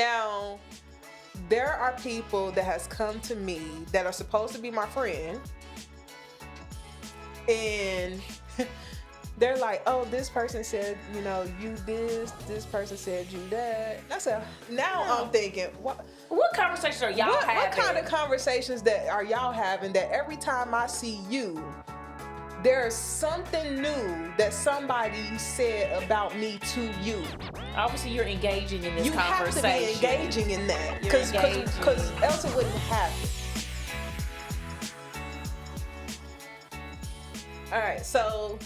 Now, there are people that has come to me that are supposed to be my friend, and they're like, oh, this person said, you this person said you that. I said, now I'm thinking, what conversations are y'all having? What kind of conversations that are y'all having that every time I see you, there's something new that somebody said about me to you? Obviously, you're engaging in this conversation. You have to be engaging in that, because else it wouldn't happen. All right, so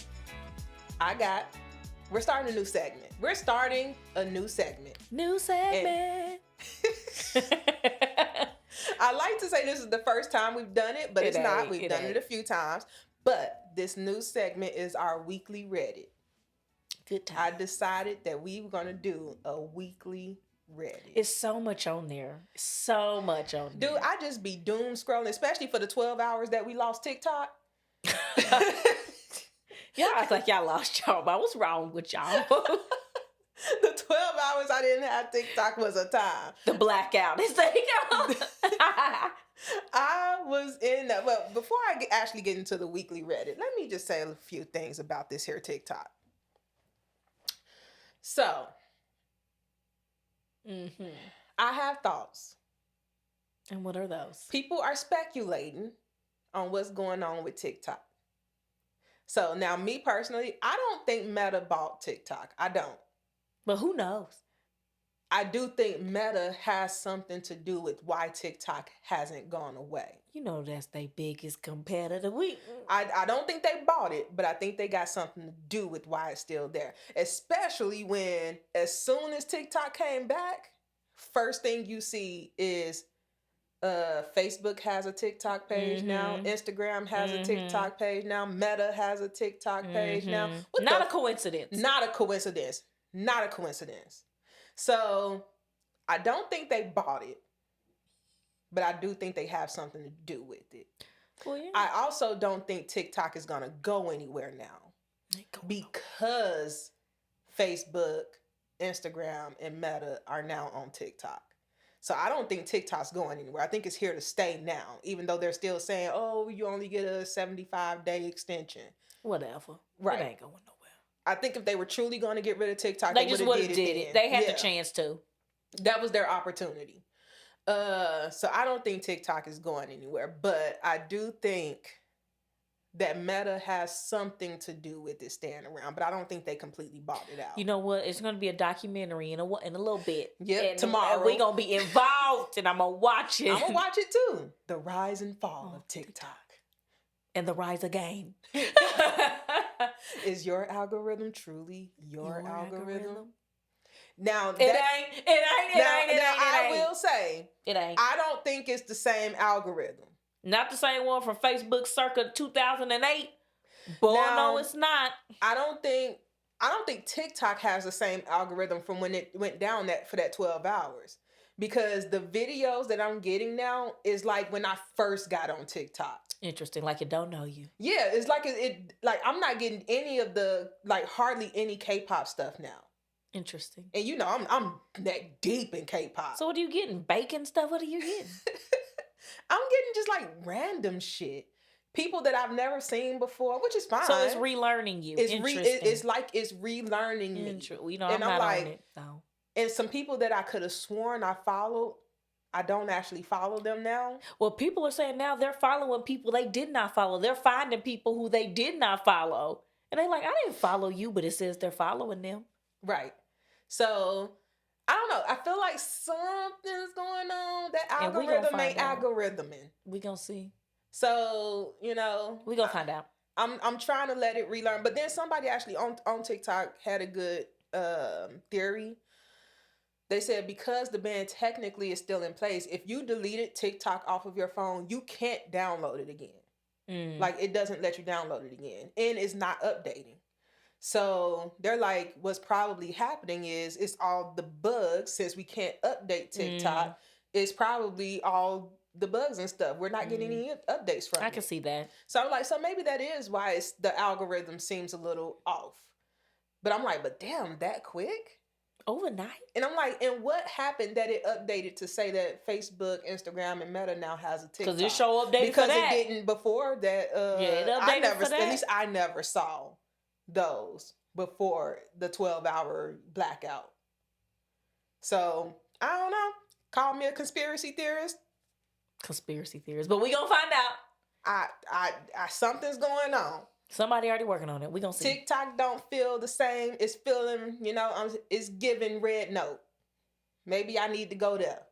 we're starting a new segment. New segment. I like to say this is the first time we've done it, but it's not. We've done it a few times. But this new segment is our weekly Reddit. Good time. I decided that we were going to do a weekly Reddit. It's so much on there. Dude, I just be doom scrolling, especially for the 12 hours that we lost TikTok. Y'all act like y'all lost y'all, but what's wrong with y'all? The 12 hours I didn't have TikTok was a time. The blackout. I was in that. Well, before I actually get into the weekly Reddit, let me just say a few things about this here TikTok. So, I have thoughts. And what are those? People are speculating on what's going on with TikTok. So now, me personally, I don't think Meta bought TikTok. I don't. But who knows? I do think Meta has something to do with why TikTok hasn't gone away. That's their biggest competitor. I don't think they bought it, but I think they got something to do with why it's still there. Especially when, as soon as TikTok came back, first thing you see is Facebook has a TikTok page now. Instagram has a TikTok page now. Meta has a TikTok page now. Not a coincidence. So I don't think they bought it, but I do think they have something to do with it. Well, yeah. I also don't think TikTok is going to go anywhere now because Facebook, Instagram, and Meta are now on TikTok. So I don't think TikTok's going anywhere. I think it's here to stay now, even though they're still saying, oh, you only get a 75-day extension. Whatever. Right. It ain't going nowhere. I think if they were truly going to get rid of TikTok, they just would have did it. They had the chance to. That was their opportunity. So I don't think TikTok is going anywhere, but I do think that Meta has something to do with it staying around, but I don't think they completely bought it out. You know what? It's going to be a documentary in a little bit. Yep, tomorrow. And we're going to be involved, and I'm going to watch it. I'm going to watch it too. The rise and fall of TikTok. And the rise again. Is your algorithm truly your algorithm? Now it ain't. I will say it ain't. I don't think it's the same algorithm. Not the same one from Facebook circa 2008. Boy, no, it's not. I don't think TikTok has the same algorithm from when it went down for that 12 hours. Because the videos that I'm getting now is like when I first got on TikTok. Interesting, like it don't know you. Yeah, it's like it like I'm not getting any of the hardly any K-pop stuff now. Interesting. And I'm that deep in K-pop. So what are you getting? Bacon stuff? What are you getting? I'm getting just random shit. People that I've never seen before, which is fine. So it's relearning you. It's relearning me. I'm not on it though. And some people that I could have sworn I followed, I don't actually follow them now. Well, people are saying now they're following people they did not follow. They're finding people who they did not follow. And they're like, I didn't follow you, but it says they're following them. Right. So, I don't know. I feel like something's going on. That algorithm ain't algorithming. We gonna see. So, we gonna find out. I'm trying to let it relearn. But then somebody actually on TikTok had a good theory. They said because the ban technically is still in place, if you deleted TikTok off of your phone, you can't download it again. It doesn't let you download it again. And it's not updating. So they're like, what's probably happening is it's all the bugs. Since we can't update TikTok, it's probably all the bugs and stuff. We're not getting any updates from it. I can see that. So I'm like, so maybe that is why the algorithm seems a little off. But I'm like, but damn, that quick? Overnight? And I'm like, and what happened that it updated to say that Facebook, Instagram, and Meta now has a TikTok? Because it show updated because for that. it didn't before that. It I updated never, for that. at least I never saw those before the 12-hour blackout. So I don't know. Call me a conspiracy theorist. Conspiracy theories, but we gonna find out. I something's going on. Somebody already working on it. We gonna see. TikTok don't feel the same. It's feeling, it's giving red note. Maybe I need to go there.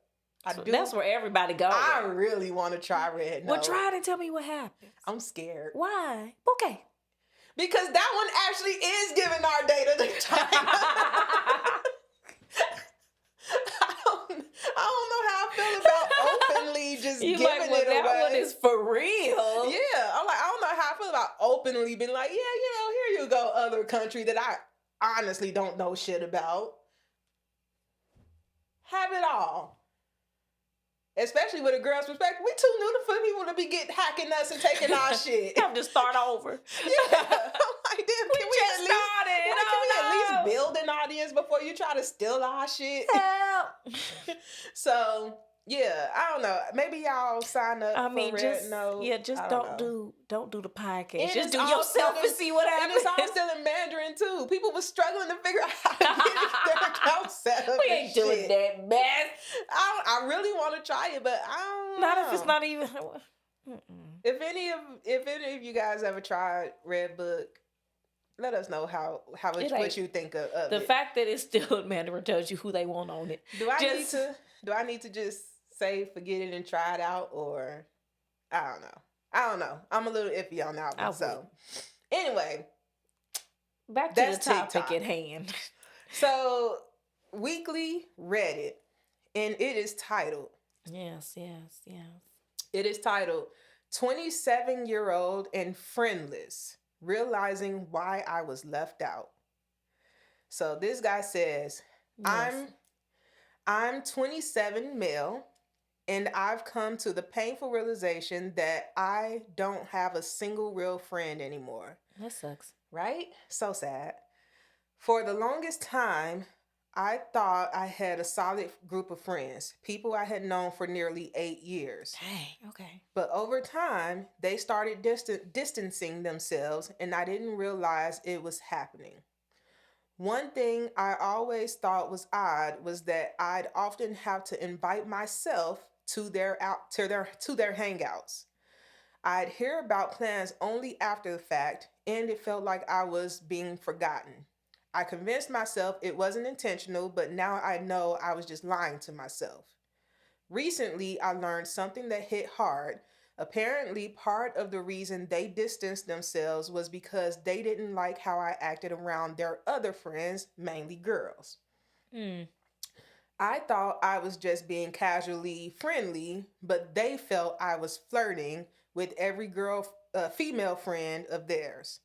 That's where everybody goes. I really want to try red note. Well, try it and tell me what happens. I'm scared. Why? Okay. Because that one actually is giving our data to China. I don't know how I feel about openly just giving it away. That one is for real. Yeah, I'm like, I don't know how I feel about openly being like, yeah, here you go, other country that I honestly don't know shit about. Have it all. Especially with a girl's perspective. We too new for people to be hacking us and taking our shit. Have to start over. Yeah. I'm like, damn, can we at least build an audience before you try to steal our shit? Help. So, yeah, I don't know. Maybe y'all sign up for Red Note. Yeah, just don't do the podcast. And just do yourself and see what happens. And it's all still in Mandarin, too. People were struggling to figure out how to get their account set up. We ain't doing that mess. I really want to try it, but I don't know. Not if it's not even... If any of you guys ever tried Redbook, let us know what you think of the it. fact that it's still in Mandarin tells you who they want on it. Do I need to just say forget it and try it out, or I don't know. I'm a little iffy on that one. So anyway, back to the topic TikTok at hand. So weekly Reddit, and it is titled. Yes. It is titled 27-year-old and Friendless, realizing why I was left out. So this guy says, yes. I'm 27 male, and I've come to the painful realization that I don't have a single real friend anymore. That sucks. Right? So sad. For the longest time, I thought I had a solid group of friends, people I had known for nearly 8 years. Dang, okay. But over time, they started distancing themselves, and I didn't realize it was happening. One thing I always thought was odd was that I'd often have to invite myself to their hangouts. I'd hear about plans only after the fact, and it felt like I was being forgotten. I convinced myself it wasn't intentional, but now I know I was just lying to myself. Recently, I learned something that hit hard. Apparently, part of the reason they distanced themselves was because they didn't like how I acted around their other friends, mainly girls. I thought I was just being casually friendly, but they felt I was flirting with every female friend of theirs.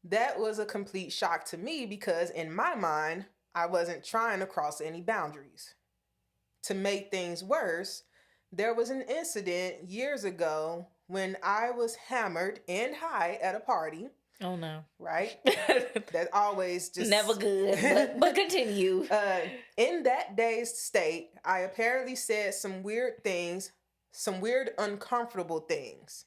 That was a complete shock to me because in my mind, I wasn't trying to cross any boundaries. To make things worse, there was an incident years ago when I was hammered and high at a party. Oh no. Right? That's always just... Never good, but continue. In that dazed state, I apparently said some weird uncomfortable things.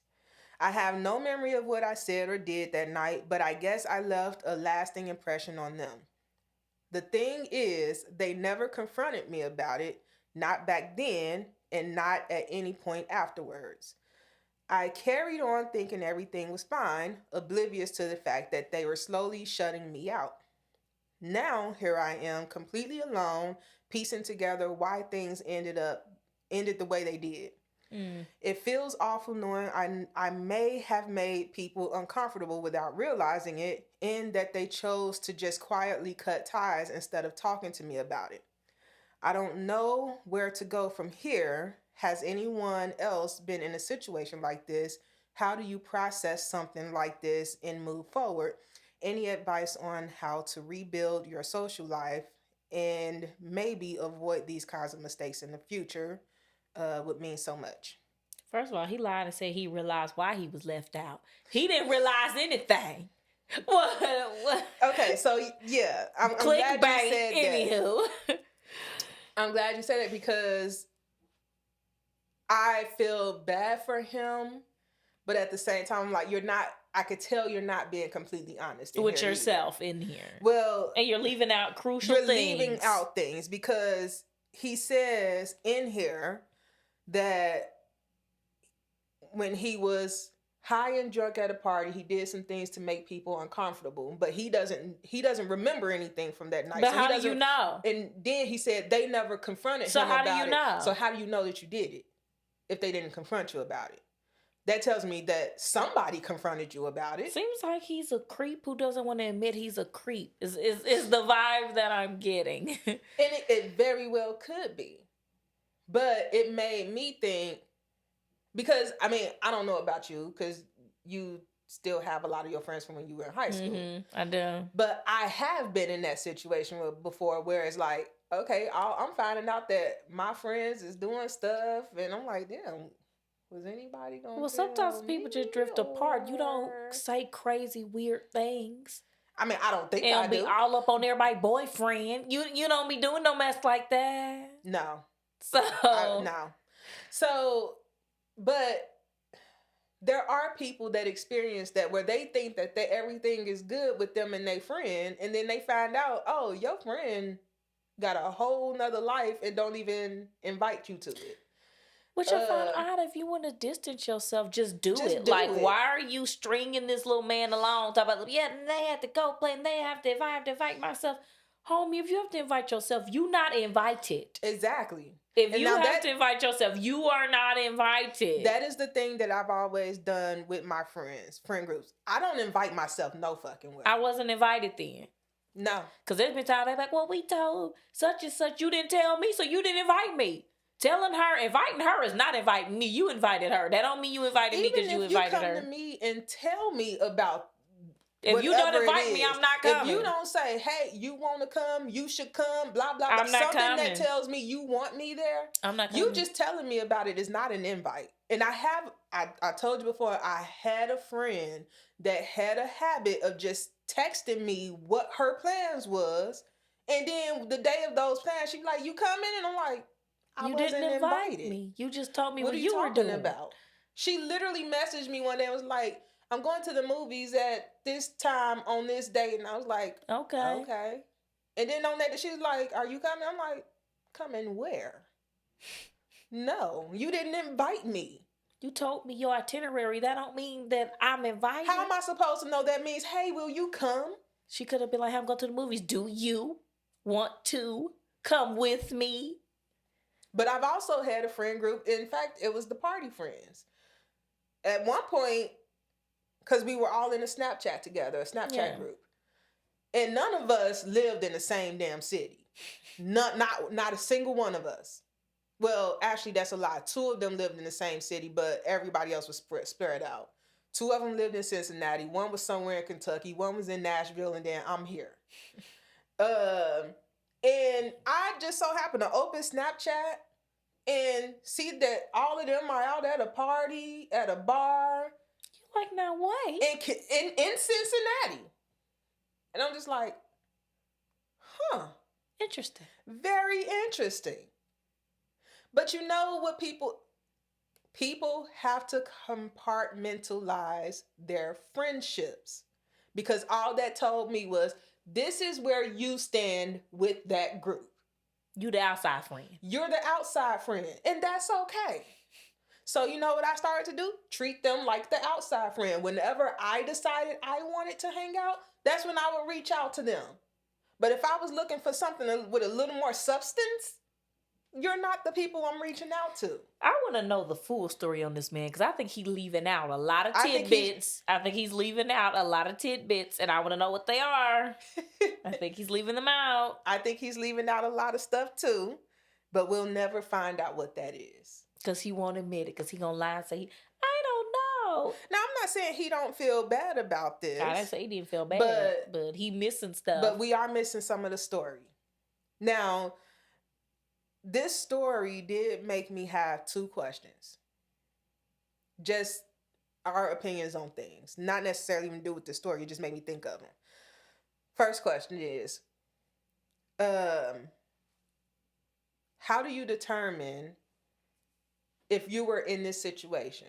I have no memory of what I said or did that night, but I guess I left a lasting impression on them. The thing is, they never confronted me about it, not back then, and not at any point afterwards. I carried on thinking everything was fine, oblivious to the fact that they were slowly shutting me out. Now, here I am, completely alone, piecing together why things ended the way they did. It feels awful knowing I may have made people uncomfortable without realizing it, and that they chose to just quietly cut ties instead of talking to me about it. I don't know where to go from here. Has anyone else been in a situation like this? How do you process something like this and move forward? Any advice on how to rebuild your social life and maybe avoid these kinds of mistakes in the future would mean so much. First of all, he lied and said he realized why he was left out. He didn't realize anything. What? Okay, so yeah, I'm glad you Clickbait. said that. Anywho. I'm glad you said it because I feel bad for him, but at the same time, I'm like, you're not. I could tell you're not being completely honest in With here yourself either. in here. Well, And you're leaving out crucial you're things. leaving out things because he says in here that when he was high and drunk at a party, he did some things to make people uncomfortable, but he doesn't remember anything from that night. But So how he do you doesn't. know? And then he said they never confronted So him how about do you it. know? So how do you know that you did it if they didn't confront you about it? That tells me that somebody confronted you about it. Seems like he's a creep who doesn't want to admit he's a creep. Is the vibe that I'm getting. And it very well could be. But it made me think, because, I mean, I don't know about you, because you still have a lot of your friends from when you were in high school. I do. But I have been in that situation before where it's like, okay, I'm finding out that my friends is doing stuff, and I'm like, damn, was anybody going to Well, sometimes people just drift apart. You don't say crazy, weird things. I mean, I don't think And I be do. all up on everybody's boyfriend. You don't be doing no mess like that. No. So no. So, but there are people that experience that where they think that everything is good with them and their friend, and then they find out, oh, your friend got a whole nother life and don't even invite you to it. Which I find odd. If you want to distance yourself, just do it. Why are you stringing this little man along? Talk about, yeah, they have to go play, and if I have to invite myself. Homie, if you have to invite yourself, you not invited. Exactly. If you have to invite yourself, you are not invited. That is the thing that I've always done with my friend groups. I don't invite myself no fucking way. I wasn't invited then. No. Because there's been times they're like, well, we told such and such, you didn't tell me, so you didn't invite me. Inviting her is not inviting me. You invited her. That don't mean you invited me because you invited her. Even if you come to me and tell me about if you don't invite me, I'm not coming. If you don't say, hey, you want to come, you should come, blah, blah, blah. I'm not something coming. That tells me you want me there. I'm not coming. You just telling me about it is not an invite. And I told you before, I had a friend that had a habit of just texting me what her plans was. And then the day of those plans, she'd be like, you coming? And I'm like, I wasn't invited. Me. You just told me what you were doing about. She literally messaged me one day and was like, I'm going to the movies at this time on this date. And I was like, okay. And then on that, she was like, are you coming? I'm like, coming where? No, you didn't invite me. You told me your itinerary. That don't mean that I'm invited. How am I supposed to know that means, hey, will you come? She could have been like, I'm going to the movies. Do you want to come with me? But I've also had a friend group. In fact, it was the party friends. At one point, because we were all in a Snapchat together, a Snapchat group. And none of us lived in the same damn city. Not a single one of us. Well, actually, that's a lie. 2 of them lived in the same city, but everybody else was spread out. 2 of them lived in Cincinnati. 1 was somewhere in Kentucky. 1 was in Nashville, and then I'm here. And I just so happened to open Snapchat and see that all of them are out at a party, at a bar. You like, now wait. In Cincinnati. And I'm just like, huh. Interesting. Very interesting. But you know what people have to compartmentalize their friendships. Because all that told me was, this is where you stand with that group. You the outside friend. You're the outside friend. And that's okay. So you know what I started to do? Treat them like the outside friend. Whenever I decided I wanted to hang out, that's when I would reach out to them. But if I was looking for something with a little more substance, you're not the people I'm reaching out to. I want to know the full story on this man because I think he's leaving out a lot of tidbits. I think he's leaving out a lot of tidbits, and I want to know what they are. I think he's leaving them out. I think he's leaving out a lot of stuff too, but we'll never find out what that is. Because he won't admit it, because he going to lie and say, I don't know. Now, I'm not saying he don't feel bad about this. I didn't say he didn't feel bad, but he missing stuff. But we are missing some of the story. Now, this story did make me have 2 questions. Just our opinions on things. Not necessarily even do with the story. It just made me think of them. First question is, how do you determine if you were in this situation?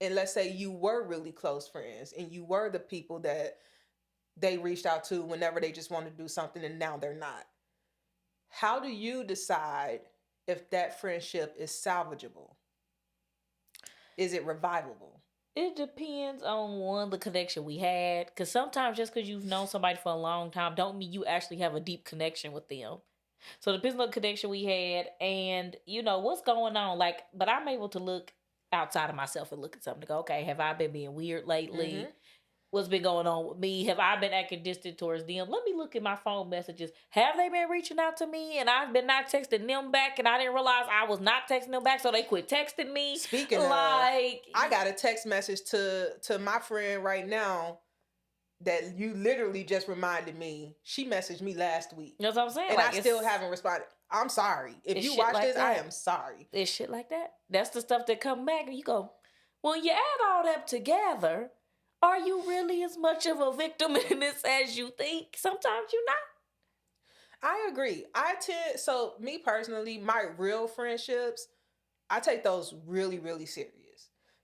And let's say you were really close friends and you were the people that they reached out to whenever they just wanted to do something and now they're not. How do you decide if that friendship is salvageable? Is it revivable? It depends on the connection we had. Because sometimes just because you've known somebody for a long time don't mean you actually have a deep connection with them. So it depends on the connection we had and, what's going on. Like, but I'm able to look outside of myself and look at something to go, okay, have I been being weird lately? Mm-hmm. What's been going on with me? Have I been acting distant towards them? Let me look at my phone messages. Have they been reaching out to me and I've been not texting them back and I didn't realize I was not texting them back, so they quit texting me? Speaking of, I got a text message to my friend right now that you literally just reminded me. She messaged me last week. That's what I'm saying. And I still haven't responded. I'm sorry. If you watch this, I am sorry. It's shit like that. That's the stuff that come back and you go, when you add all that together, are you really as much of a victim in this as you think? Sometimes you're not. I agree. So me personally, my real friendships, I take those really, really serious.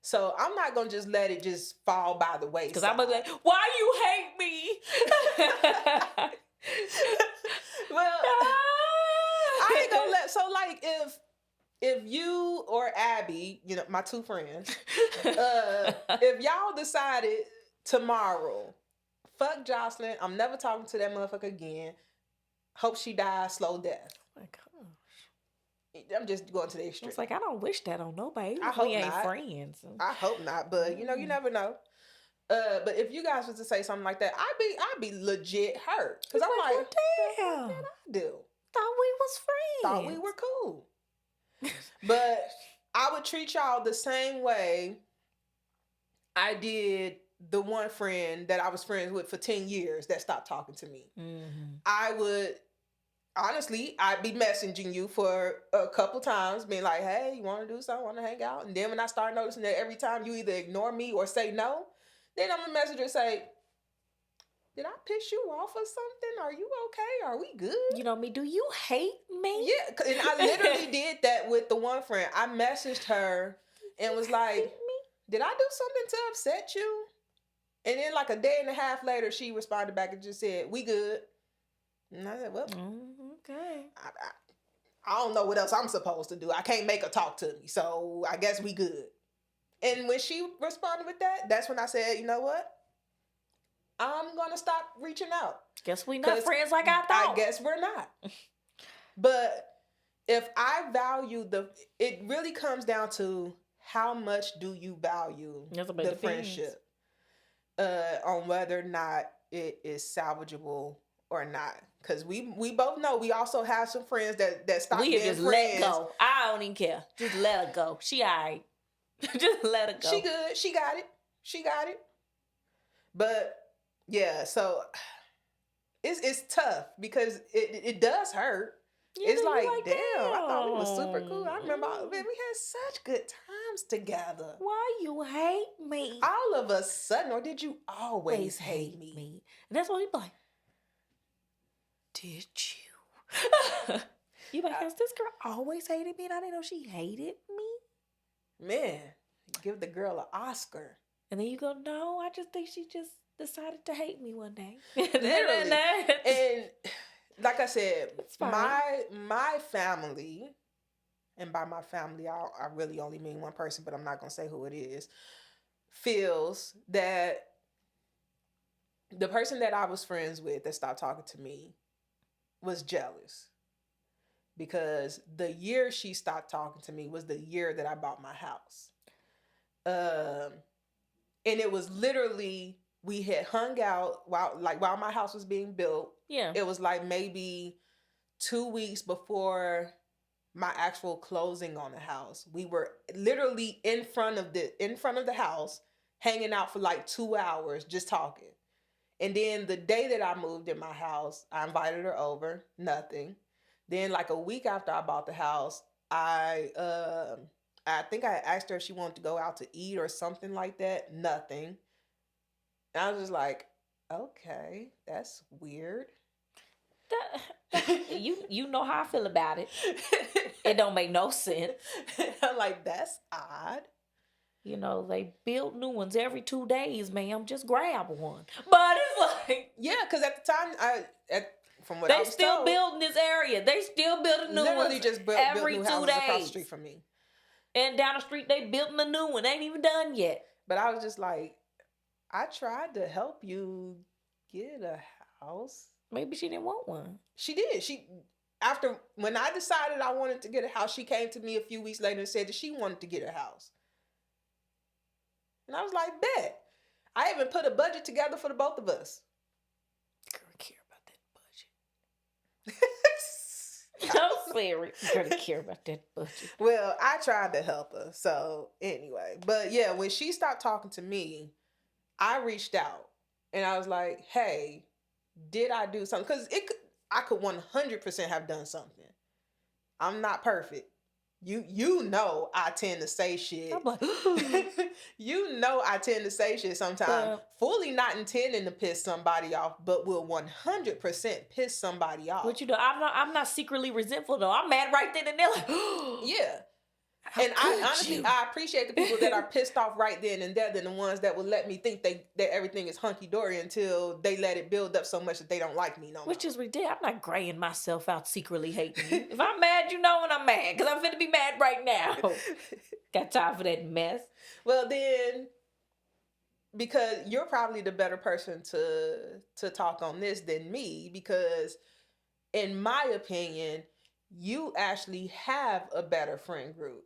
So I'm not going to just let it just fall by the wayside. Because I'm going to be like, why you hate me? Well, I ain't going to let, so like if you or Abby, my two friends, if y'all decided tomorrow, fuck Jocelyn, I'm never talking to that motherfucker again. Hope she dies slow death. Oh my gosh. I'm just going to the extreme. It's like, I don't wish that on nobody. I hope we ain't not. friends. I hope not, but you never know. But if you guys was to say something like that, I'd be legit hurt. Because I'm like, damn. What did I do? Thought we was friends. Thought we were cool. But I would treat y'all the same way I did the one friend that I was friends with for 10 years that stopped talking to me. Mm-hmm. I'd be messaging you for a couple times, being like, hey, you want to do something? Want to hang out? And then when I start noticing that every time you either ignore me or say no, then I'm going to message her and say, did I piss you off or something? Are you okay? Are we good? You know me. Do you hate me? Yeah. And I literally did that with the one friend. I messaged her and was like, did I do something to upset you? And then like a day and a half later, she responded back and just said, we good. And I said, well, okay. I don't know what else I'm supposed to do. I can't make her talk to me. So I guess we good. And when she responded with that, that's when I said, you know what? I'm going to stop reaching out. Guess we not friends like I thought. I guess we're not. But if I value it really comes down to how much do you value the friendship on whether or not it is salvageable or not. Because we both know we also have some friends that stop being friends. We just let go. I don't even care. Just let her go. She all right. Just let her go. She good. She got it. But yeah, so it's tough because it does hurt. Yeah, it's like, damn, I thought we was super cool. I remember, man, we had such good times together. Why you hate me? All of a sudden, or did you always hate me? And that's what he be like, did you? You like, has this girl always hated me and I didn't know she hated me? Man, give the girl an Oscar. And then you go, no, I just think she just decided to hate me one day. Literally. And like I said, my family, and by my family, I really only mean one person, but I'm not going to say who it is, feels that the person that I was friends with that stopped talking to me was jealous. Because the year she stopped talking to me was the year that I bought my house. And it was literally, we had hung out while my house was being built. Yeah. It was like maybe 2 weeks before my actual closing on the house. We were literally in front of the house, hanging out for like 2 hours, just talking. And then the day that I moved in my house, I invited her over, nothing. Then like a week after I bought the house, I I think I asked her if she wanted to go out to eat or something like that. Nothing. And I was just like, okay, that's weird. You know how I feel about it. It don't make no sense. I'm like, that's odd. You know, they build new ones every 2 days, ma'am. Just grab one. But it's like, yeah, because at the time, from what they I was still told, building this area. They still building new literally ones just built every new 2 houses days across the street from me. And down the street, they building a new one. Ain't even done yet. But I was just like, I tried to help you get a house. Maybe she didn't want one. She did. After when I decided I wanted to get a house, she came to me a few weeks later and said that she wanted to get a house. And I was like, bet. I even put a budget together for the both of us. Girl, care about that budget. I'm serious. Girl, care about that budget. Well, I tried to help her. So anyway, but yeah, when she stopped talking to me, I reached out and I was like, hey, did I do something? Because I could 100% have done something. I'm not perfect. You know I tend to say shit. I'm like, you know I tend to say shit sometimes. Fully not intending to piss somebody off, but will 100% piss somebody off. What you know? I'm not secretly resentful though. I'm mad right then and there. Like, yeah. And I honestly, I appreciate the people that are pissed off right then and there than the ones that will let me think that everything is hunky-dory until they let it build up so much that they don't like me no more. Which is ridiculous. I'm not graying myself out secretly hating you. If I'm mad, you know when I'm mad. Because I'm finna be mad right now. Got time for that mess. Well then, because you're probably the better person to talk on this than me, because in my opinion, you actually have a better friend group.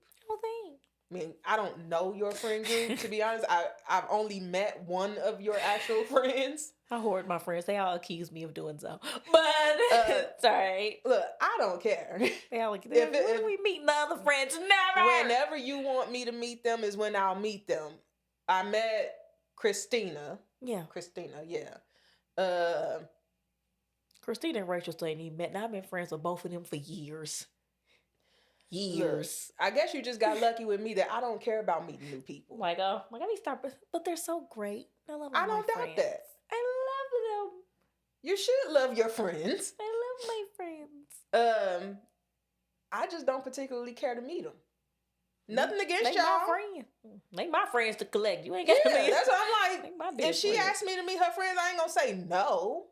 I mean, I don't know your friend group, to be honest. I've only met one of your actual friends. I hoard my friends. They all accuse me of doing so. But, sorry. Look, I don't care. They all when we meet the other friends? Never! Whenever you want me to meet them is when I'll meet them. I met Christina. Yeah. Christina, yeah. Christina and Rachel still ain't even met. Now I've been friends with both of them for years. Look, I guess you just got lucky with me that I don't care about meeting new people. Like, I need to start, but they're so great. I love them. I don't doubt that. I love them. You should love your friends. I love my friends. I just don't particularly care to meet them. Nothing against y'all. My friends. They my friends to collect. You ain't got to meet. That's what I'm like. If she asked me to meet her friends, I ain't gonna say no.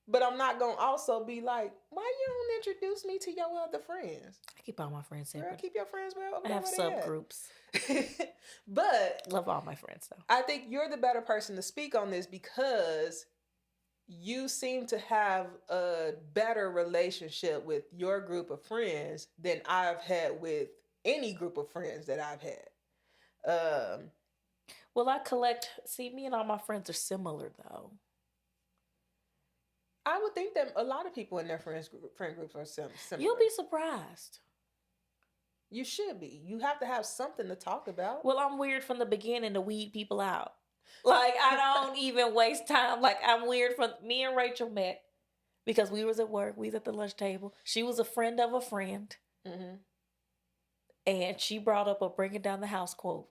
But I'm not going to also be like, why you don't introduce me to your other friends? I keep all my friends separate. Girl, keep your friends well. I have subgroups. But love all my friends, though. I think you're the better person to speak on this because you seem to have a better relationship with your group of friends than I've had with any group of friends that I've had. Well, me and all my friends are similar, though. I would think that a lot of people in their friend groups are similar. You'll be surprised. You should be. You have to have something to talk about. Well, I'm weird from the beginning to weed people out. Like, I don't even waste time. Like, I'm weird from... Me and Rachel met because we was at work. We was at the lunch table. She was a friend of a friend. Mm-hmm. And she brought up a Bringing Down the House quote.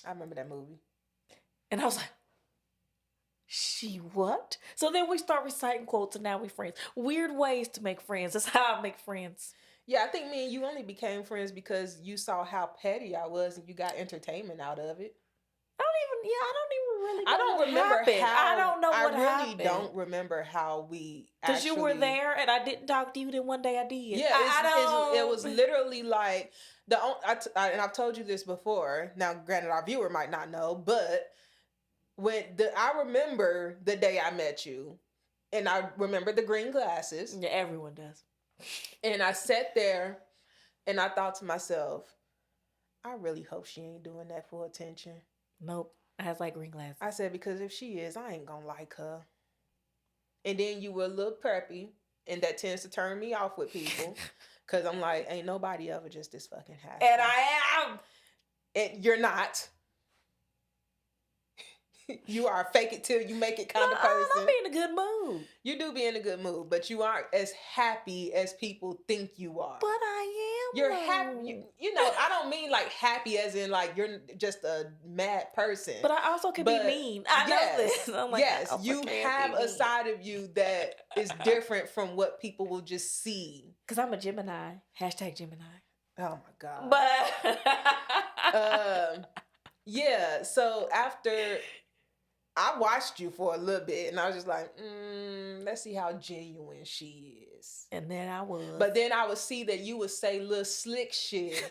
I remember that movie. And I was like... She what? So then we start reciting quotes and now we friends. Weird ways to make friends. That's how I make friends. Yeah, I think me and you only became friends because you saw how petty I was and you got entertainment out of it. I don't even really know I don't remember happened. how. I don't know what happened. I really don't remember how we because you were there and I didn't talk to you. Then one day I did. Yeah, it was literally like and I've told you this before. Now, granted, our viewer might not know, but I remember the day I met you, and I remember the green glasses. Yeah, everyone does. And I sat there, and I thought to myself, I really hope she ain't doing that for attention. Nope, I has like green glasses. I said, because if she is, I ain't gonna like her. And then you were a little preppy, and that tends to turn me off with people, because I'm like, ain't nobody ever just this fucking happy. And I am. And you're not. You are a fake it till you make it kind of person. I'm in a good mood. You do be in a good mood, but you aren't as happy as people think you are. But I you're happy. You know, I don't mean like happy as in like you're just a mad person. But I also can be mean. I know this. I'm like, yes, you have a side of you that is different from what people will just see. Because I'm a Gemini. #Gemini. Oh my God. But yeah, so after I watched you for a little bit and I was just like, let's see how genuine she is. And then I was. But then I would see that you would say little slick shit.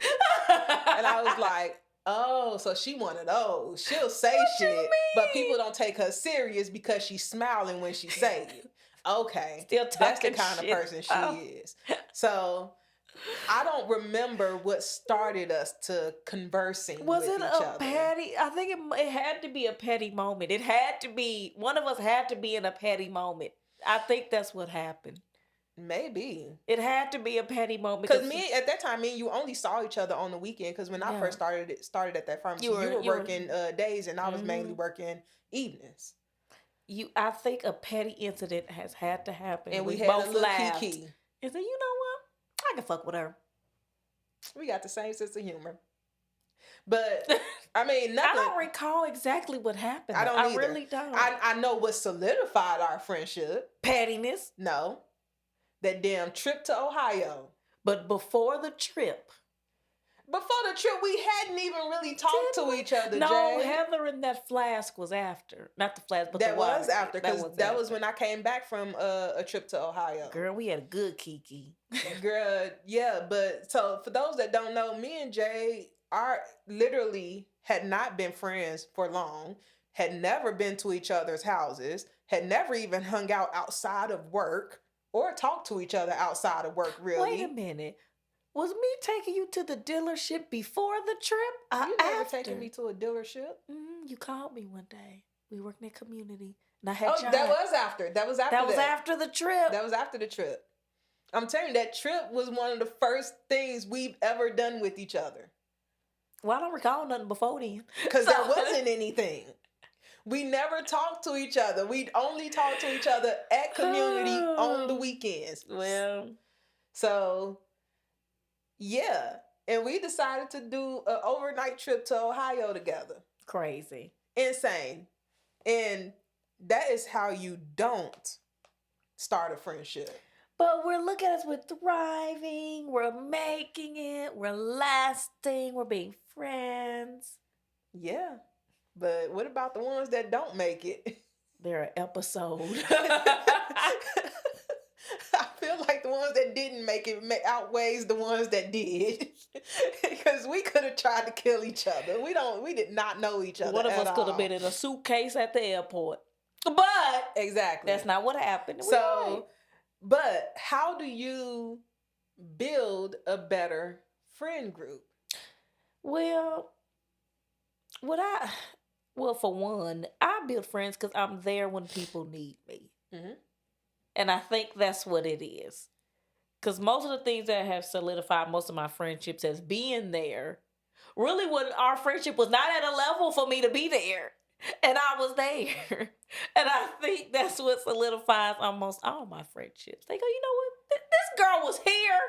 And I was like, oh, so she one of those. She'll say shit, but people don't take her serious because she's smiling when she say it. Okay. Still that's the talking kind shit. of person she is. So I don't remember what started us to conversing with each other. Was it a petty? I think it had to be a petty moment. It had to be, one of us had to be in a petty moment. I think that's what happened. Maybe. It had to be a petty moment. Because at that time, me and you only saw each other on the weekend. Because when I first started at that pharmacy, you were working days and I was mainly working evenings. I think a petty incident has had to happen. And we had both a little laughed. kiki. And said, you know what? I can fuck with her. We got the same sense of humor. But, I mean, nothing. I don't recall exactly what happened. I really don't. I know what solidified our friendship. Pettiness? No. That damn trip to Ohio. But before the trip, we hadn't even really talked to each other, no, Jay. Heather and that flask was after. Not the flask, but that the water. Was after, because that was when I came back from a trip to Ohio. Girl, we had a good kiki. Girl, yeah, but so for those that don't know, me and Jay literally had not been friends for long, had never been to each other's houses, had never even hung out outside of work or talked to each other outside of work, really. Wait a minute. Was me taking you to the dealership before the trip? You never taken me to a dealership. You called me one day. We worked in community. And I had that was after. That was after the trip. That was after the trip. I'm telling you, that trip was one of the first things we've ever done with each other. Well, I don't recall nothing before then. Because there wasn't anything. We never talked to each other. We'd only talk to each other at community on the weekends. Well. So, yeah. And we decided to do an overnight trip to Ohio together. Crazy. Insane. And that is how you don't start a friendship. But look at us, we're thriving, we're making it, we're lasting, we're being friends. Yeah. But what about the ones that don't make it? They're an episode. I feel like the ones that didn't make it outweighs the ones that did. Because we could have tried to kill each other. We did not know each other. One of us could have been in a suitcase at the airport. But exactly. That's not what happened. But how do you build a better friend group? Well, for one, I build friends because I'm there when people need me. Mm-hmm. And I think that's what it is. Because most of the things that have solidified most of my friendships as being there, really when our friendship was not at a level for me to be there. And I was there. And I think that's what solidifies almost all my friendships. They go, you know what? This girl was here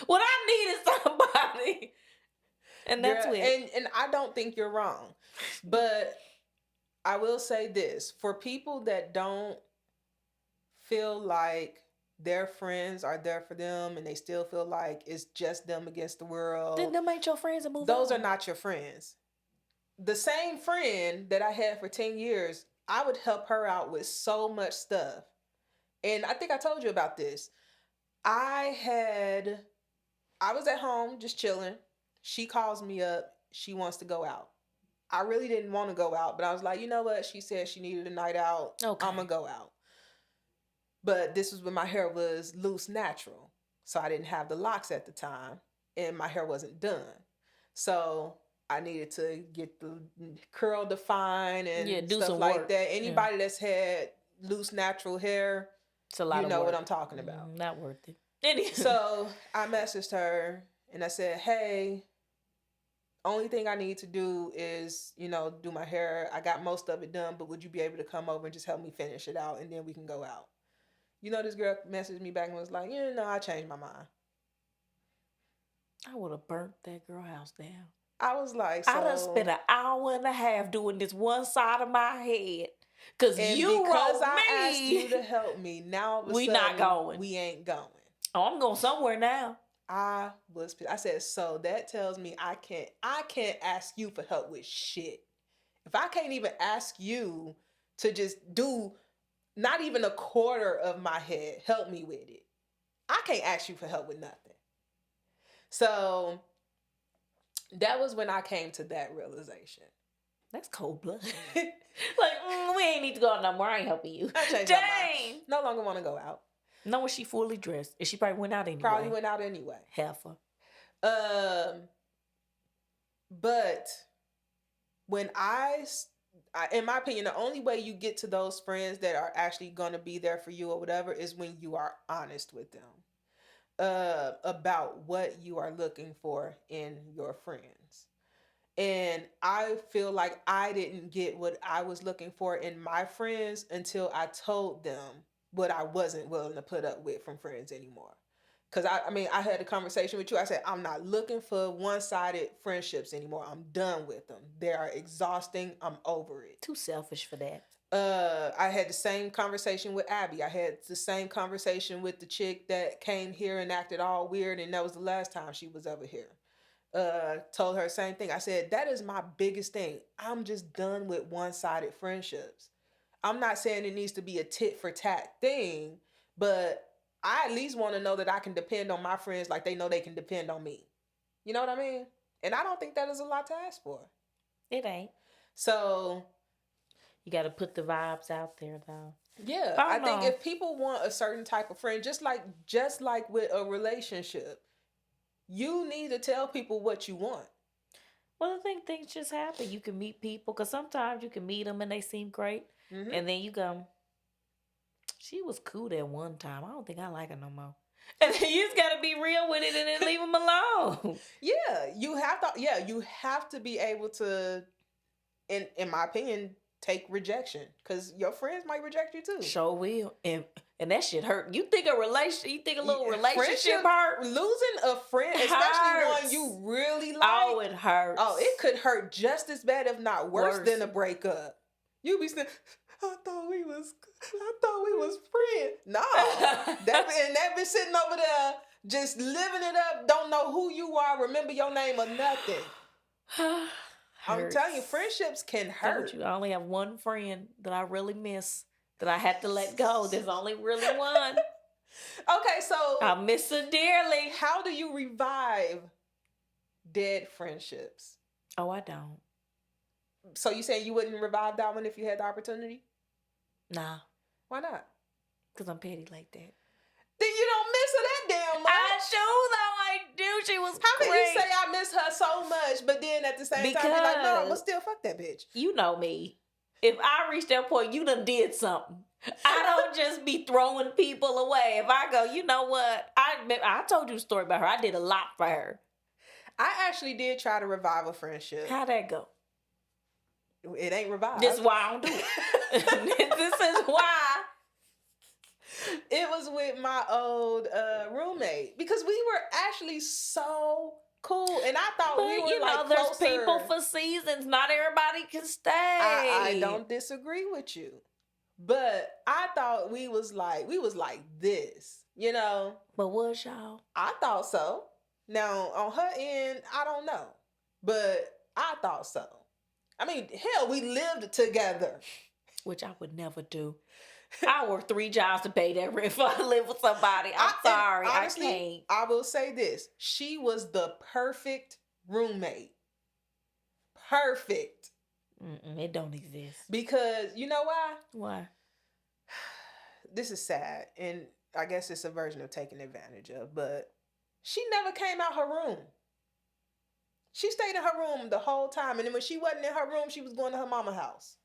when I needed somebody. And that's it. And I don't think you're wrong. But I will say this. For people that don't feel like their friends are there for them and they still feel like it's just them against the world. Then them ain't your friends and move on. Those are not your friends. The same friend that I had for 10 years, I would help her out with so much stuff. And I think I told you about this. I was at home just chilling. She calls me up. She wants to go out. I really didn't want to go out, but I was like, you know what? She said she needed a night out. Okay. I'm going to go out. But this was when my hair was loose natural. So I didn't have the locks at the time. And my hair wasn't done. So I needed to get the curl defined and stuff like work. That. Anybody that's had loose natural hair, it's a lot you of know work. What I'm talking about. Not worth it. So I messaged her and I said, hey, only thing I need to do is, do my hair. I got most of it done, but would you be able to come over and just help me finish it out and then we can go out? This girl messaged me back and was like, I changed my mind. I would have burnt that girl house down. I was like, I done spent an hour and a half doing this one side of my head. Because I asked you to help me, now all of a we sudden, not going. we ain't going. Oh, I'm going somewhere now. I said, so that tells me I can't ask you for help with shit. If I can't even ask you to just do not even a quarter of my head, help me with it, I can't ask you for help with nothing. So that was when I came to that realization. That's cold blood. Like, we ain't need to go out no more. I ain't helping you. Dang. No longer want to go out. No, when she fully dressed. And she probably went out anyway. Probably went out anyway. Heifer. But when in my opinion, the only way you get to those friends that are actually going to be there for you or whatever is when you are honest with them about what you are looking for in your friends. And I feel like I didn't get what I was looking for in my friends until I told them what I wasn't willing to put up with from friends anymore. Because I had a conversation with you. I said, I'm not looking for one-sided friendships anymore. I'm done with them. They are exhausting. I'm over it. Too selfish for that. I had the same conversation with Abby. I had the same conversation with the chick that came here and acted all weird, and that was the last time she was ever here. Told her the same thing. I said, that is my biggest thing. I'm just done with one-sided friendships. I'm not saying it needs to be a tit for tat thing, but I at least want to know that I can depend on my friends like they know they can depend on me. You know what I mean? And I don't think that is a lot to ask for. It ain't. So you got to put the vibes out there, though. Yeah, I think if people want a certain type of friend, just like with a relationship, you need to tell people what you want. Well, I think things just happen. You can meet people, because sometimes you can meet them and they seem great. Mm-hmm. And then you go, she was cool that one time. I don't think I like her no more. And then you just got to be real with it and then leave them alone. Yeah, you have to be able to, in my opinion, take rejection, because your friends might reject you too. Sure will. And that shit hurt. You think a little relationship hurt? Losing a friend, especially one you really like. Oh, it hurts. Oh, it could hurt just as bad, if not worse than a breakup. You be saying, I thought we was friends. No. that been sitting over there just living it up, don't know who you are, remember your name or nothing. I'm telling you, friendships can hurt. I only have one friend that I really miss, that I had to let go. There's only really one. Okay, so I miss her dearly. How do you revive dead friendships? Oh, I don't. So you saying you wouldn't revive that one if you had the opportunity? Nah. Why not? Because I'm petty like that. Then you don't miss her that damn much. I do, though. I do. She was How great. can you say I miss her so much, but then at the same time be like, no, but still fuck that bitch? You know me. If I reach that point, you done did something. I don't just be throwing people away. If I go, you know what? I told you a story about her. I did a lot for her. I actually did try to revive a friendship. How'd that go? It ain't revived. This is why I don't do it. This is why. It was with my old roommate, because we were actually so cool, and I thought we were there's closer. People for seasons. Not everybody can stay. I don't disagree with you, but I thought we was like this, you know. But was y'all? I thought so. Now on her end, I don't know, but I thought so. I mean, hell, we lived together. Which I would never do. I work 3 jobs to pay that rent if I live with somebody. I'm sorry, honestly, I can't. I will say this. She was the perfect roommate. Perfect. It don't exist. Because, you know why? Why? This is sad, and I guess it's a version of taking advantage of, but she never came out her room. She stayed in her room the whole time, and then when she wasn't in her room, she was going to her mama's house.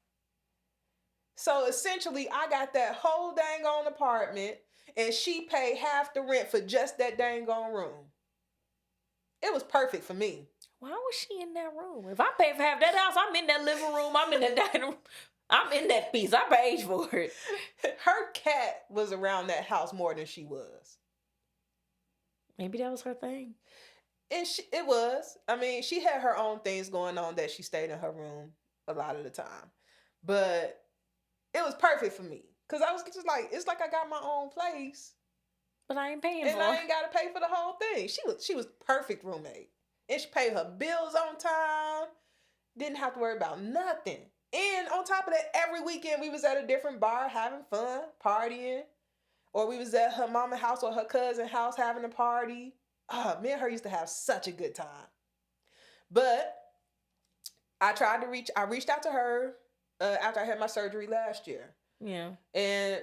So essentially, I got that whole dang on apartment, and she paid half the rent for just that dang on room. It was perfect for me. Why was she in that room? If I pay for half that house, I'm in that living room, I'm in that dining room, I'm in that piece. I paid for it. Her cat was around that house more than she was. Maybe that was her thing. And it was. I mean, she had her own things going on that she stayed in her room a lot of the time. But it was perfect for me. Because I was just like, it's like I got my own place. But I ain't paying for it. And I ain't got to pay for the whole thing. She was perfect roommate. And she paid her bills on time. Didn't have to worry about nothing. And on top of that, every weekend we was at a different bar having fun, partying. Or we was at her mama's house or her cousin's house having a party. Me and her used to have such a good time. But I reached out to her after I had my surgery last year. Yeah. And,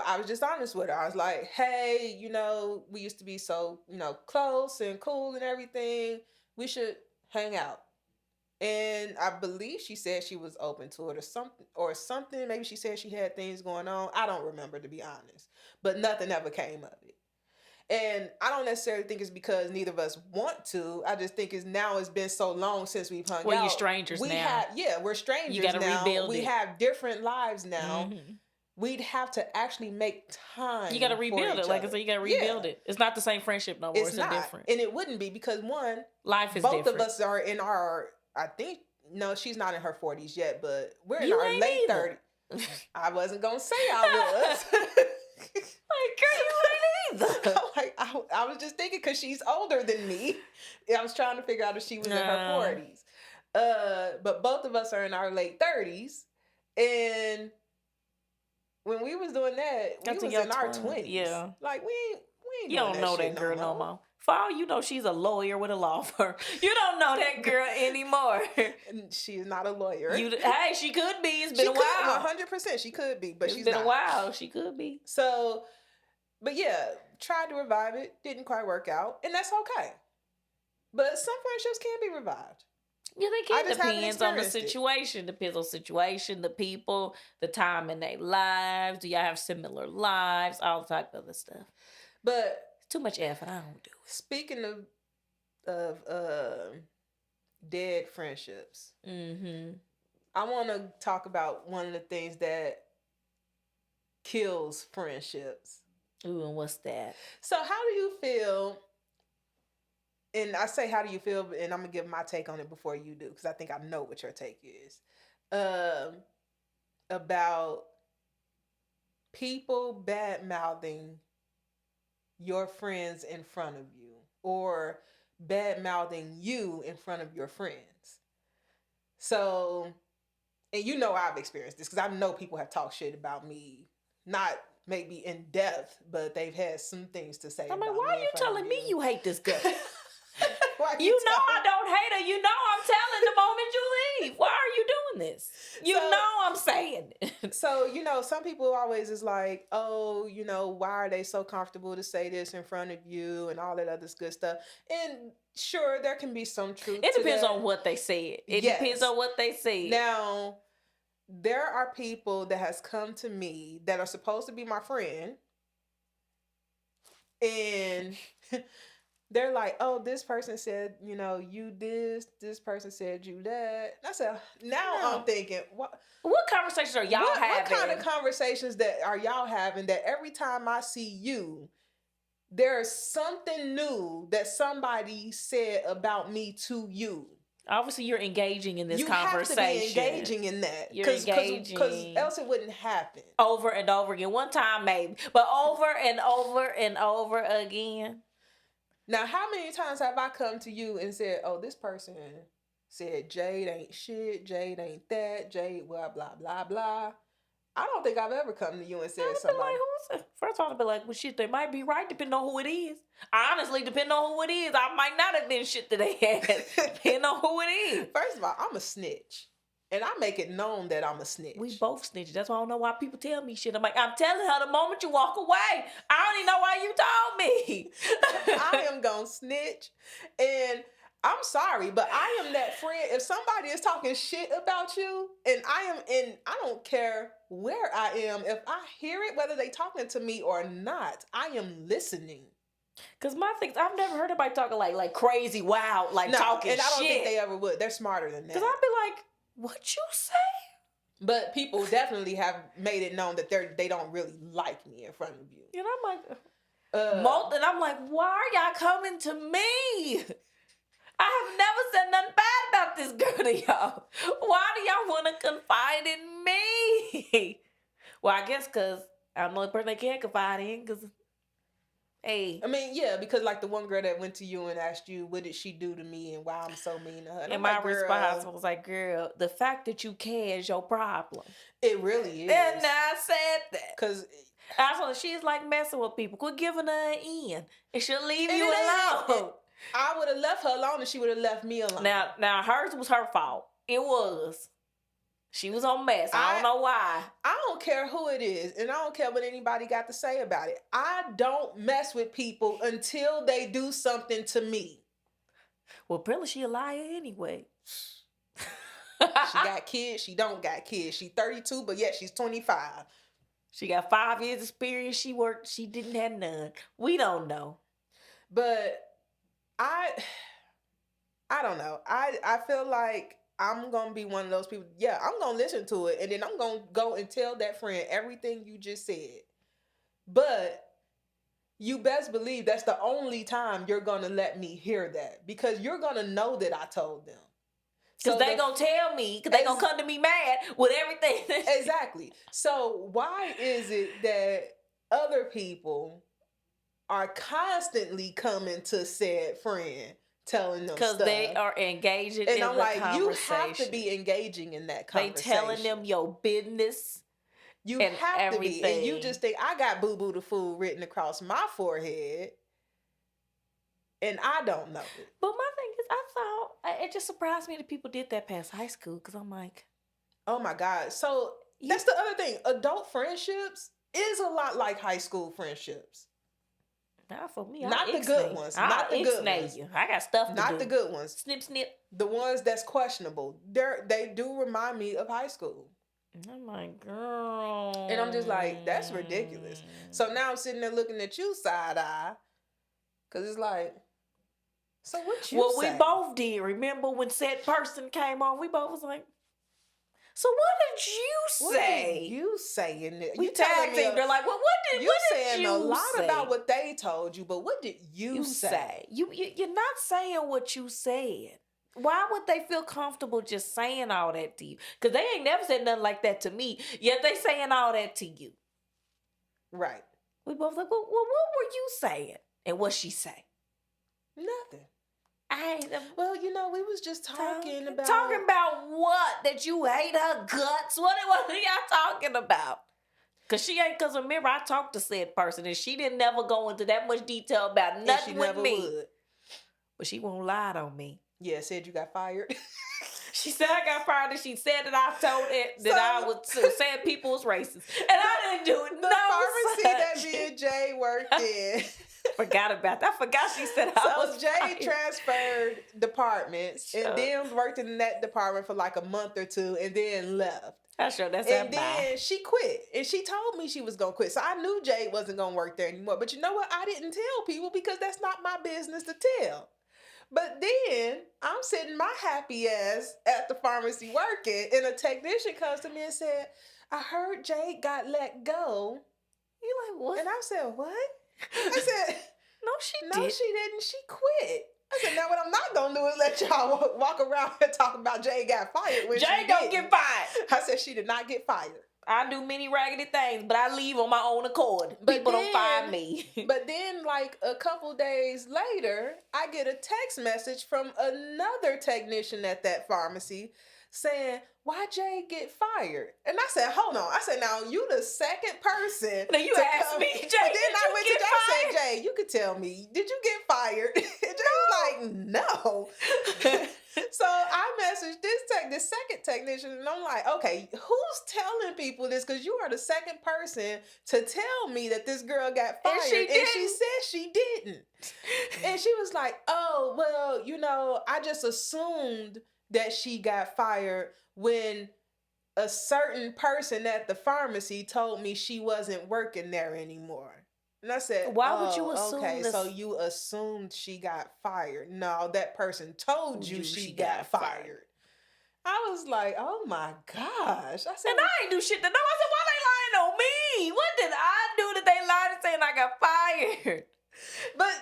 I was just honest with her. I was like, hey, we used to be so, close and cool and everything. We should hang out. And I believe she said she was open to it or something. Maybe she said she had things going on. I don't remember, to be honest. But nothing ever came of it. And I don't necessarily think it's because neither of us want to. I just think it's been so long since we've hung out. Well, you're strangers now. We're strangers now. You got to rebuild it. We have different lives now. Mm-hmm. We'd have to actually make time. You got to rebuild it. Like I said, you got to rebuild it. It's not the same friendship no more. It's not. Different. And it wouldn't be because life is both different. of us are in our, I think, no, she's not in her 40s yet, but we're in our late 30s. I wasn't going to say I was. Like, girl, you ain't either. I was just thinking because she's older than me. I was trying to figure out if she was in her 40s. But both of us are in our late 30s. And when we was doing that, we was in our 20s. Yeah. Like, we ain't you don't know that girl no more. For all you know, she's a lawyer with a law firm. You don't know that girl anymore. She's not a lawyer. Hey, she could be. It's been a while. 100% she could be, but she's been a while. She could be. So, but yeah, tried to revive it. Didn't quite work out. And that's okay. But some friendships can be revived. Yeah, they can. Depends on the situation. Depends on situation, the people, the time in their lives. Do y'all have similar lives? All type of other stuff. But too much effort. I don't do it. Speaking of dead friendships, I want to talk about one of the things that kills friendships. Ooh, and what's that? So how do you feel? And I say, how do you feel? And I'm going to give my take on it before you do, because I think I know what your take is. About people bad-mouthing your friends in front of you, or bad-mouthing you in front of your friends. So, and I've experienced this, because I know people have talked shit about me, not maybe in depth, but they've had some things to say. I'm like, why are you telling me you hate this girl? You know I don't hate her. You know I'm telling the moment you leave. Why are you doing this? I'm saying it. So, some people always is like, oh, why are they so comfortable to say this in front of you and all that other good stuff. And sure, there can be some truth to it. It depends that. on what they said. It depends on what they said. Now, there are people that has come to me that are supposed to be my friend. And they're like, oh, this person said, you this person said you that. And I said, I'm thinking, what conversations are y'all having? What kind of conversations that are y'all having that every time I see you, there's something new that somebody said about me to you? Obviously, you're engaging in this conversation. You have to be engaging in that. You're engaging. Because else it wouldn't happen. Over and over again. One time maybe. But over and over and over again. Now, how many times have I come to you and said, oh, this person said Jade ain't shit, Jade ain't that, Jade blah, blah, blah, blah. I don't think I've ever come to you and said something. Like, who's it? First of all, I'd be like, well, shit, they might be right depending on who it is. Honestly, depending on who it is, I might not have been shit that they had, depending on who it is. First of all, I'm a snitch. And I make it known that I'm a snitch. We both snitch. That's why I don't know why people tell me shit. I'm like, I'm telling her the moment you walk away. I don't even know why you told me. I am gonna snitch. And I'm sorry, but I am that friend. If somebody is talking shit about you, and I don't care where I am, if I hear it, whether they talking to me or not, I am listening. Cause my things, I've never heard anybody talking like crazy, wow, talking shit. And I don't think they ever would. They're smarter than that. Cause I'd be like, what you say? But people definitely have made it known that they don't really like me in front of you. And I'm like, And I'm like, why are y'all coming to me? I have never said nothing bad about this girl to y'all. Why do y'all want to confide in me? Well, I guess because I'm the only person they can't confide in. Because, hey, I mean, yeah, because like the one girl that went to you and asked you, what did she do to me and why I'm so mean to her? And my response was like, girl, the fact that you care is your problem. It really is. And I said that. Because I told her she's like messing with people. Quit giving her an in. And she'll leave you alone. I would have left her alone and she would have left me alone. Now hers was her fault. It was. She was on mess. I don't know why. I don't care who it is, and I don't care what anybody got to say about it. I don't mess with people until they do something to me. Well, apparently she a liar anyway. She got kids. She don't got kids. She 32, but yet she's 25. She got 5 years experience. She didn't have none. We don't know. But I don't know. I feel like I'm going to be one of those people. Yeah, I'm going to listen to it. And then I'm going to go and tell that friend everything you just said. But you best believe that's the only time you're going to let me hear that. Because you're going to know that I told them. Because they going to tell me. Because they going to come to me mad with everything. Exactly. So why is it that other people are constantly coming to said friend telling them stuff? Because they are engaging in the conversation. And I'm like, you have to be engaging in that conversation. They telling them your business. You have everything. To be. And you just think, I got boo-boo the fool written across my forehead. And I don't know it. But my thing is, I thought, it just surprised me that people did that past high school. Because I'm like, oh my God. So that's the other thing. Adult friendships is a lot like high school friendships. Not for me. Not the good ones. Not the good ones. I got stuff to do. Not the good ones. Snip, snip. The ones that's questionable. They do remind me of high school. I'm like, girl. And I'm just like, that's ridiculous. So now I'm sitting there looking at you side eye. Because it's like, so what you say? Well, we both did. Remember when said person came on? We both was like, so what did you say? What did you say in there? We tag teamed. They're like, well, what did you say? You're saying a lot about what they told you, but what did you say? You're not saying what you said. Why would they feel comfortable just saying all that to you? Because they ain't never said nothing like that to me, yet they saying all that to you. Right. We both like, well, what were you saying? And what she say? Nothing. Well, we was just talking about what? That you hate her guts? What are y'all talking about? Because remember, I talked to said person and she didn't never go into that much detail about nothing with me. Would. But she won't lie on me. Yeah, said you got fired. She said I got fired and she said that I told it that I was saying people was racist. And I didn't do it. The pharmacy that me and Jay worked in. Forgot about that. I forgot she said I was Jay fired. Transferred departments and then worked in that department for like a month or two and then left. That's true. That's and then she quit. And she told me she was going to quit. So I knew Jay wasn't going to work there anymore. But you know what? I didn't tell people because that's not my business to tell. But then I'm sitting my happy ass at the pharmacy working and a technician comes to me and said, I heard Jay got let go. You like, what? And I said, what? I said, No, she didn't. She quit. I said, now what I'm not going to do is let y'all walk around and talk about Jay got fired. When Jay don't get fired. I said, she did not get fired. I do many raggedy things, but I leave on my own accord. People don't fire me. But then, like, a couple days later, I get a text message from another technician at that pharmacy saying, why Jay get fired? And I said, hold on. I said, now, you the second person. Now, you asked me, Jay, and then I went to Jay. I said, Jay, you could tell me, did you get fired? And Jay was like, no. So I messaged this second technician, and I'm like, okay, who's telling people this? Because you are the second person to tell me that this girl got fired. And she said she didn't. And she was like, oh, well, I just assumed that she got fired when a certain person at the pharmacy told me she wasn't working there anymore. And I said, why would you assume okay, so you assumed she got fired. No, that person told you she got fired. I was like, oh my gosh. I said, and I ain't do shit to them. I said, why they lying on me? What did I do that they lied? saying I got fired. But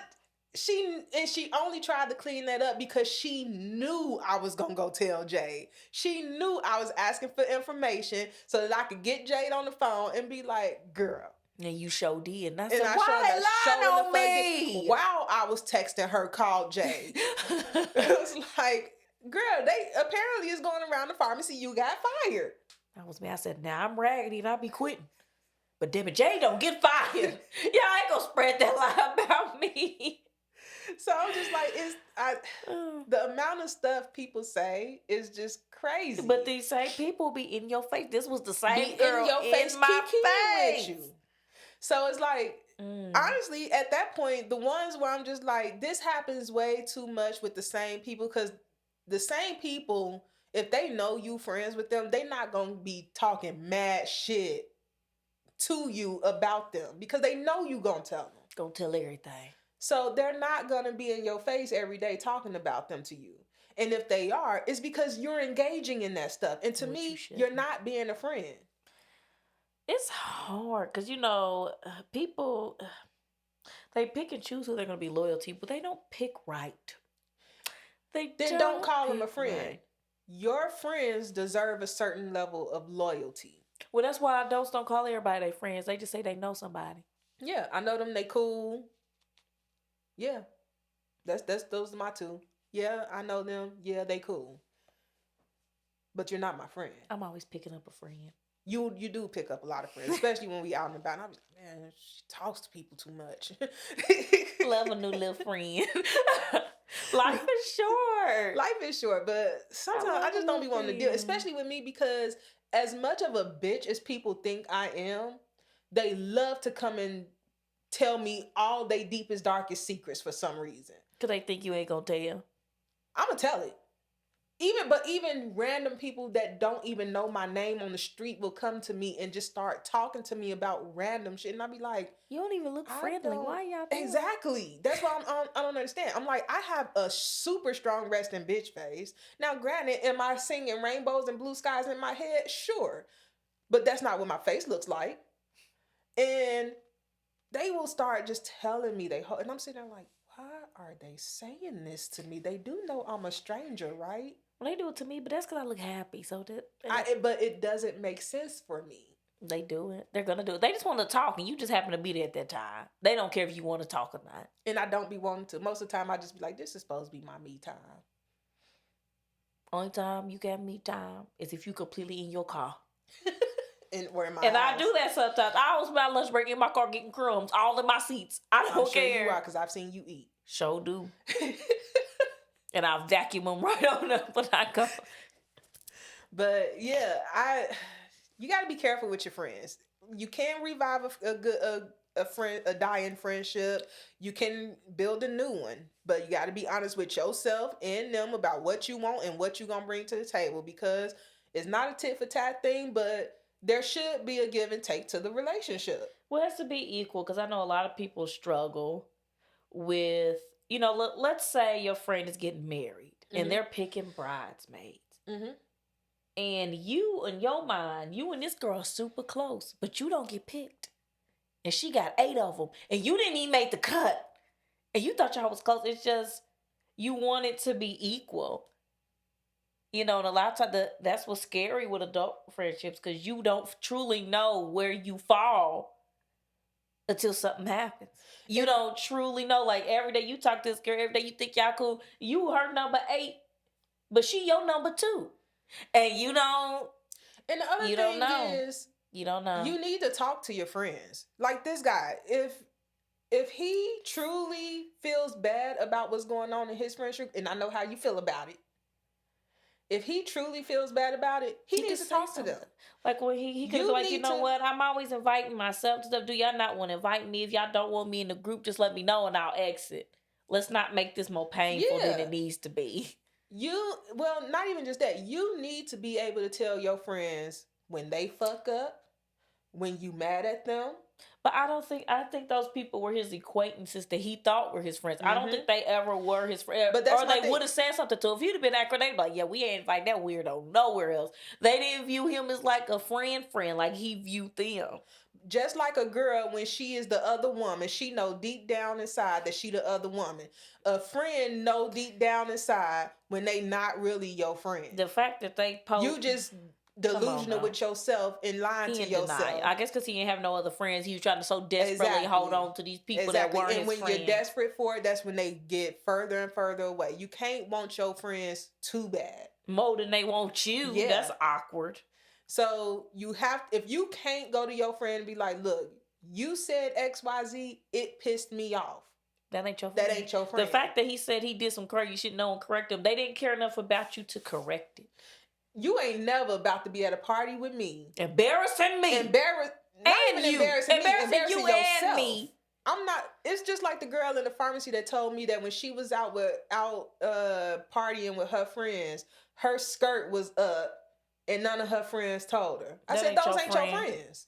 she only tried to clean that up because she knew I was gonna go tell Jade. She knew I was asking for information so that I could get Jade on the phone and be like, girl. And you showed did. And I said, why they lying on me? While I was texting her, called Jade. It was like, girl, they apparently is going around the pharmacy. You got fired. That was me. I said, now I'm raggedy and I'll be quitting. But damn it, Jay don't get fired. Y'all ain't gonna spread that lie about me. So I'm just like, the amount of stuff people say is just crazy. But these same people be in your face. This was the same girl in your face, my face. With you. So it's like, honestly, at that point, the ones where I'm just like, this happens way too much with the same people, because the same people, if they know you friends with them, they not gonna be talking mad shit to you about them because they know you gonna tell them. Gonna tell everything. So they're not gonna be in your face every day talking about them to you. And if they are, it's because you're engaging in that stuff. And to me, you're not being a friend. It's hard because, people, they pick and choose who they're going to be loyal to, but they don't pick right. Then don't call them a friend. Right. Your friends deserve a certain level of loyalty. Well, that's why adults don't call everybody their friends. They just say they know somebody. Yeah, I know them. They cool. Yeah, those are my two. Yeah, I know them. Yeah, they cool. But you're not my friend. I'm always picking up a friend. You do pick up a lot of friends, especially when we out and about. And I'm like, man, she talks to people too much. Love a new little friend. Life is short. Life is short, but sometimes I just don't be wanting to deal, especially with me, because as much of a bitch as people think I am, they love to come and tell me all they deepest, darkest secrets for some reason. Because they think you ain't gonna tell. I'm gonna tell it. Even random people that don't even know my name on the street will come to me and just start talking to me about random shit, and I'll be like, "You don't even look friendly. Why y'all doing?" Exactly. That's why I don't understand. I'm like, I have a super strong resting bitch face. Now, granted, am I singing rainbows and blue skies in my head? Sure, but that's not what my face looks like. And they will start just telling me and I'm sitting there like, why are they saying this to me? They do know I'm a stranger, right? Well, they do it to me, but that's because I look happy. So but it doesn't make sense for me. They do it. They're gonna do it. They just want to talk, and you just happen to be there at that time. They don't care if you want to talk or not. And I don't be wanting to. Most of the time, I just be like, "This is supposed to be my me time." Only time you got me time is if you completely in your car. And house. I do that sometimes. I always my lunch break in my car getting crumbs all in my seats. I don't care. Sure you are, because I've seen you eat. Sure do. And I vacuum them right on up when I go. But yeah, you got to be careful with your friends. You can revive a dying friendship. You can build a new one, but you got to be honest with yourself and them about what you want and what you're gonna bring to the table, because it's not a tit for tat thing, but there should be a give and take to the relationship. Well, it has to be equal, because I know a lot of people struggle with, let's say your friend is getting married, mm-hmm. and they're picking bridesmaids. Mm-hmm. And you, in your mind, you and this girl are super close, but you don't get picked. And she got 8 of them, and you didn't even make the cut. And you thought y'all was close. It's just, you want it to be equal. And a lot of times that's what's scary with adult friendships, because you don't truly know where you fall until something happens. You don't truly know. Like, every day you talk to this girl, every day you think y'all cool. You her number 8, but she your number 2. And you don't. And the other thing is, you don't know. You need to talk to your friends. Like this guy, if he truly feels bad about what's going on in his friendship, and I know how you feel about it, if he truly feels bad about it, he needs to talk to them. Like, when he could be like, what? I'm always inviting myself to stuff. Do y'all not want to invite me? If y'all don't want me in the group, just let me know and I'll exit. Let's not make this more painful than it needs to be. Not even just that. You need to be able to tell your friends when they fuck up, when you mad at them, But I think those people were his acquaintances that he thought were his friends. I don't think they ever were his friends. But or they would have said something to him. If he'd have been that they'd be like, yeah, we ain't invite that weirdo nowhere else. They didn't view him as like a friend, like he viewed them. Just like a girl, when she is the other woman, she know deep down inside that she the other woman. A friend know deep down inside when they not really your friend. The fact that they post, you just delusional with yourself and lying to yourself. I guess because he didn't have no other friends. He was trying to so desperately hold on to these people that weren't his friends. And when you're desperate for it, that's when they get further and further away. You can't want your friends too bad. More than they want you. Yeah. That's awkward. So you have, if you can't go to your friend and be like, look, you said XYZ, it pissed me off. That ain't your friend. That ain't your friend. The fact that he said he did some crazy shit, no one correct him. They didn't care enough about you to correct it. You ain't never about to be at a party with me. Embarrassing me. Embarrasying you yourself. And me. I'm not, it's just like the girl in the pharmacy that told me that when she was out partying with her friends, her skirt was up and none of her friends told her. I said, those ain't your friends.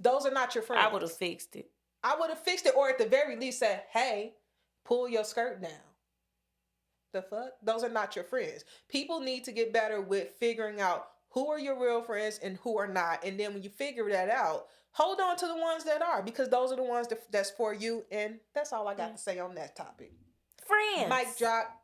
Those are not your friends. I would have fixed it. Or at the very least said, hey, pull your skirt down. The fuck? Those are not your friends. People need to get better with figuring out who are your real friends and who are not. And then when you figure that out, hold on to the ones that are, because those are the ones that's for you. And that's all I got to say on that topic. Friends. Mic drop.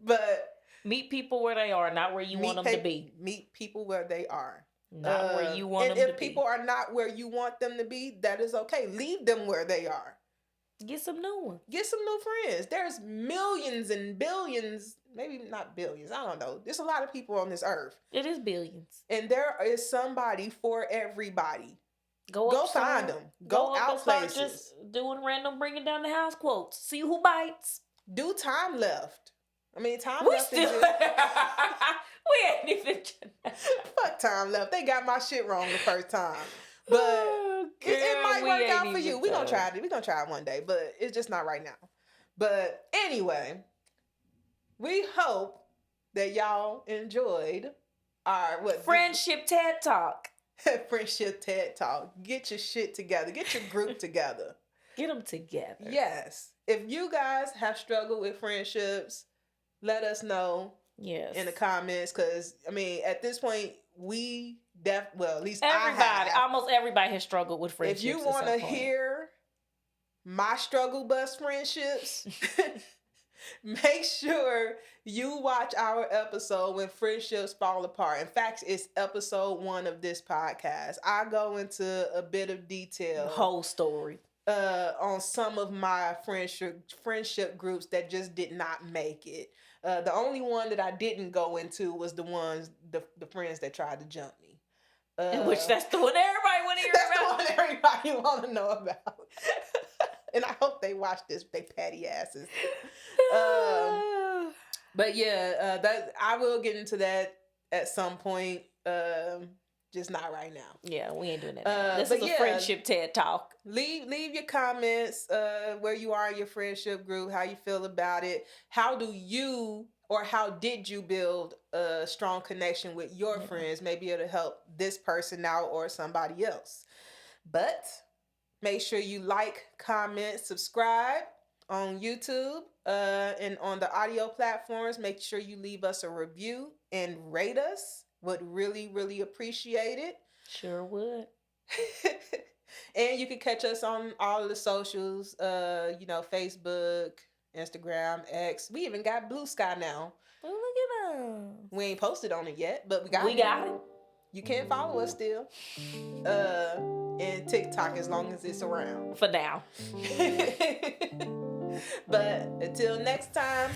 But meet people where they are, not where you want them to be. Meet people where they are. Not where you want them to be. And if people are not where you want them to be, that is okay. Leave them where they are. Get some new ones. Get some new friends. There's millions and billions, maybe not billions, I don't know. There's a lot of people on this earth. It is billions. And there is somebody for everybody. Go find them. Go out places. Just doing random bringing down the house quotes. See who bites. Do time left. I mean, time left. We ain't even. Fuck time left. They got my shit wrong the first time. But it might work out for you. We're going to try it. We're going to try it one day. But it's just not right now. But anyway, we hope that y'all enjoyed our Friendship TED Talk. Friendship TED Talk. Get your shit together. Get your group together. Get them together. Yes. If you guys have struggled with friendships, let us know in the comments. Because, I mean, at this point, at least almost everybody has struggled with friendships. If you want to hear my struggle bus friendships, make sure you watch our episode When Friendships Fall Apart. In fact, it's episode 1 of this podcast. I go into a bit of detail. The whole story. On some of my friendship groups that just did not make it. The only one that I didn't go into was the friends that tried to jump me. Which that's the one everybody want to hear about. That's the one everybody want to know about. And I hope they watch this, they patty asses. But yeah, that I will get into that at some point. Just not right now. Yeah, we ain't doing that. This is a friendship TED Talk. Leave your comments where you are in your friendship group, how you feel about it. How did you build a strong connection with your friends? Maybe it'll help this person out or somebody else. But make sure you like, comment, subscribe on YouTube and on the audio platforms. Make sure you leave us a review and rate us. Would really, really appreciate it. Sure would. And you can catch us on all of the socials, Facebook, Instagram, X. We even got Blue Sky now. Oh, look at us. We ain't posted on it yet, but we got it. You can follow us still. And TikTok as long as it's around. For now. But until next time.